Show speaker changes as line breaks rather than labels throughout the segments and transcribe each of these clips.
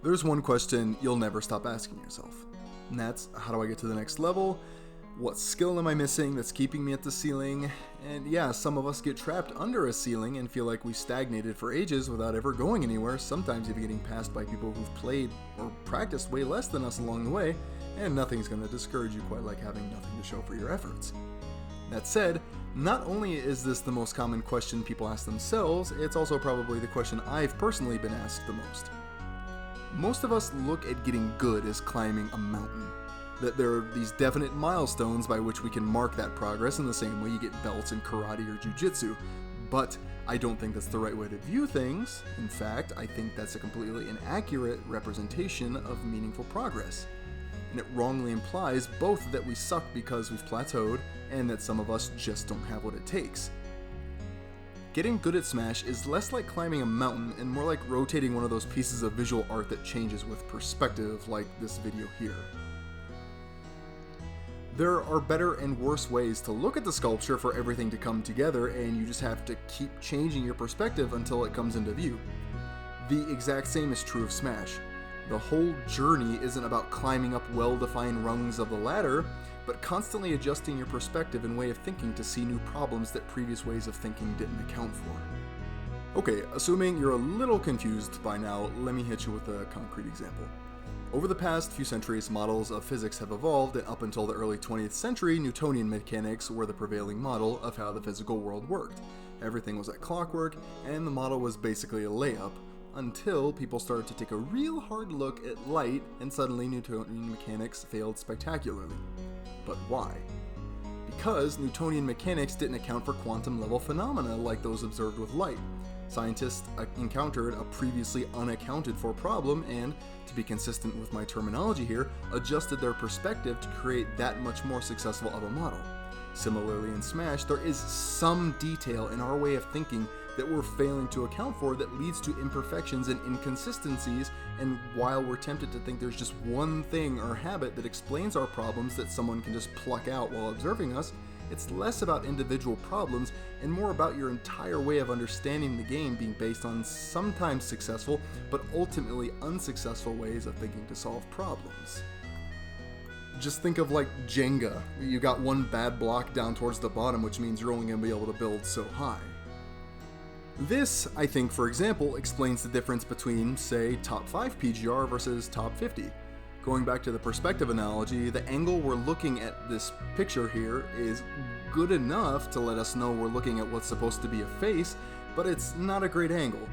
There's one question you'll never stop asking yourself, and that's, how do I get to the next level? What skill am I missing that's keeping me at the ceiling? And yeah, some of us get trapped under a ceiling and feel like we stagnated for ages without ever going anywhere, sometimes even getting passed by people who've played or practiced way less than us along the way, and nothing's going to discourage you quite like having nothing to show for your efforts. That said, not only is this the most common question people ask themselves, it's also probably the question I've personally been asked the most. Most of us look at getting good as climbing a mountain. That there are these definite milestones by which we can mark that progress in the same way you get belts in karate or jujitsu. But I don't think that's the right way to view things. In fact, I think that's a completely inaccurate representation of meaningful progress. And it wrongly implies both that we suck because we've plateaued, and that some of us just don't have what it takes. Getting good at Smash is less like climbing a mountain and more like rotating one of those pieces of visual art that changes with perspective, like this video here. There are better and worse ways to look at the sculpture for everything to come together, and you just have to keep changing your perspective until it comes into view. The exact same is true of Smash. The whole journey isn't about climbing up well-defined rungs of the ladder, but constantly adjusting your perspective and way of thinking to see new problems that previous ways of thinking didn't account for. Okay, assuming you're a little confused by now, let me hit you with a concrete example. Over the past few centuries, models of physics have evolved, and up until the early 20th century, Newtonian mechanics were the prevailing model of how the physical world worked. Everything was like clockwork, and the model was basically a layup, until people started to take a real hard look at light, and suddenly Newtonian mechanics failed spectacularly. But why? Because Newtonian mechanics didn't account for quantum level phenomena like those observed with light. Scientists encountered a previously unaccounted for problem and, to be consistent with my terminology here, adjusted their perspective to create that much more successful of a model. Similarly in Smash, there is some detail in our way of thinking that we're failing to account for that leads to imperfections and inconsistencies, and while we're tempted to think there's just one thing or habit that explains our problems that someone can just pluck out while observing us, it's less about individual problems and more about your entire way of understanding the game being based on sometimes successful but ultimately unsuccessful ways of thinking to solve problems. Just think of like Jenga. You got one bad block down towards the bottom, which means you're only going to be able to build so high. This, I think, for example, explains the difference between, say, top 5 PGR versus top 50. Going back to the perspective analogy, the angle we're looking at this picture here is good enough to let us know we're looking at what's supposed to be a face, but it's not a great angle.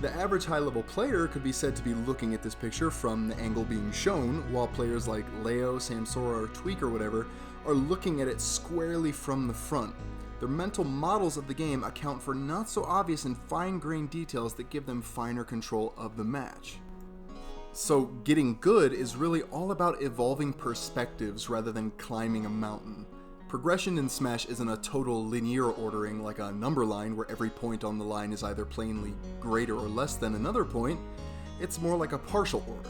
The average high-level player could be said to be looking at this picture from the angle being shown, while players like Leo, Samsora, or Tweak or whatever are looking at it squarely from the front. Their mental models of the game account for not so obvious and fine-grained details that give them finer control of the match. So getting good is really all about evolving perspectives rather than climbing a mountain. Progression in Smash isn't a total linear ordering like a number line where every point on the line is either plainly greater or less than another point. It's more like a partial order.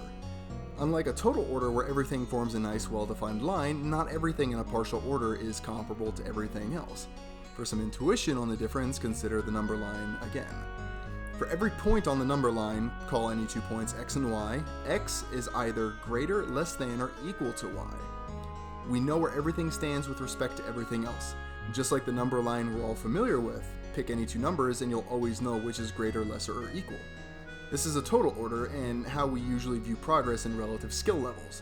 Unlike a total order where everything forms a nice well-defined line, not everything in a partial order is comparable to everything else. For some intuition on the difference, consider the number line again. For every point on the number line, call any 2 points x and y. X is either greater, less than, or equal to y. We know where everything stands with respect to everything else. Just like the number line we're all familiar with, pick any 2 numbers and you'll always know which is greater, lesser, or equal. This is a total order and how we usually view progress in relative skill levels.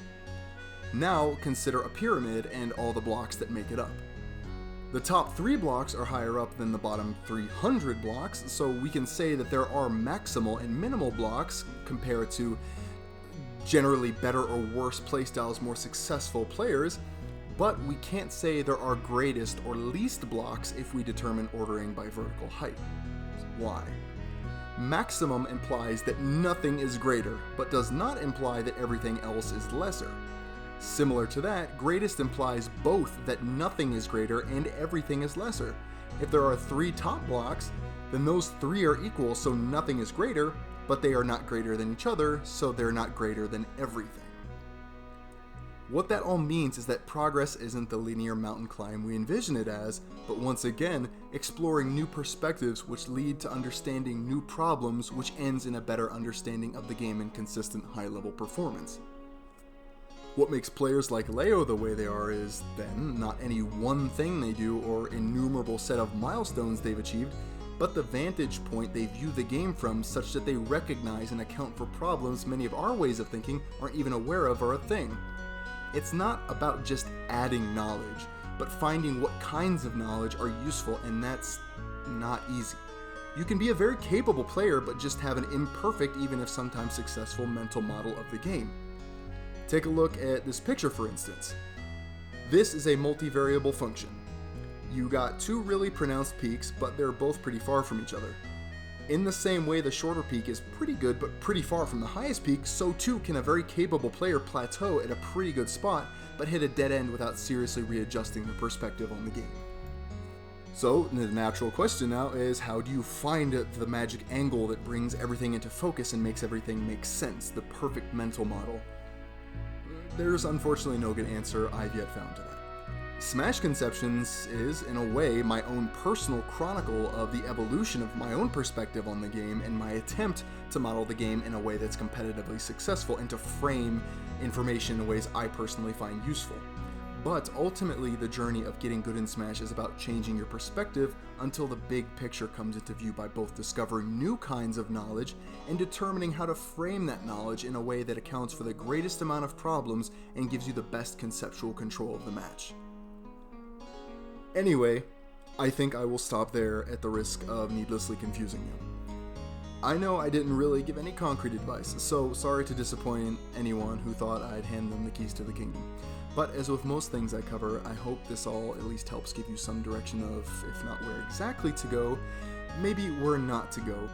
Now consider a pyramid and all the blocks that make it up. The top 3 blocks are higher up than the bottom 300 blocks, so we can say that there are maximal and minimal blocks compared to generally better or worse playstyles, more successful players, but we can't say there are greatest or least blocks if we determine ordering by vertical height. Why? Maximum implies that nothing is greater, but does not imply that everything else is lesser. Similar to that, greatest implies both that nothing is greater and everything is lesser. If there are 3 top blocks, then those 3 are equal, so nothing is greater, but they are not greater than each other, so they're not greater than everything. What that all means is that progress isn't the linear mountain climb we envision it as, but once again, exploring new perspectives which lead to understanding new problems, which ends in a better understanding of the game and consistent high-level performance. What makes players like Leo the way they are is, then, not any one thing they do or innumerable set of milestones they've achieved, but the vantage point they view the game from such that they recognize and account for problems many of our ways of thinking aren't even aware of are a thing. It's not about just adding knowledge, but finding what kinds of knowledge are useful, and that's not easy. You can be a very capable player, but just have an imperfect, even if sometimes successful, mental model of the game. Take a look at this picture, for instance. This is a multivariable function. You got two really pronounced peaks, but they're both pretty far from each other. In the same way the shorter peak is pretty good but pretty far from the highest peak, so too can a very capable player plateau at a pretty good spot, but hit a dead end without seriously readjusting their perspective on the game. So, the natural question now is, how do you find the magic angle that brings everything into focus and makes everything make sense, the perfect mental model? There's unfortunately no good answer I've yet found to that. SmashConceptions is, in a way, my own personal chronicle of the evolution of my own perspective on the game and my attempt to model the game in a way that's competitively successful and to frame information in ways I personally find useful. But ultimately, the journey of getting good in Smash is about changing your perspective until the big picture comes into view by both discovering new kinds of knowledge and determining how to frame that knowledge in a way that accounts for the greatest amount of problems and gives you the best conceptual control of the match. Anyway, I think I will stop there at the risk of needlessly confusing you. I know I didn't really give any concrete advice, so sorry to disappoint anyone who thought I'd hand them the keys to the kingdom. But as with most things I cover, I hope this all at least helps give you some direction of, if not where exactly to go, maybe where not to go.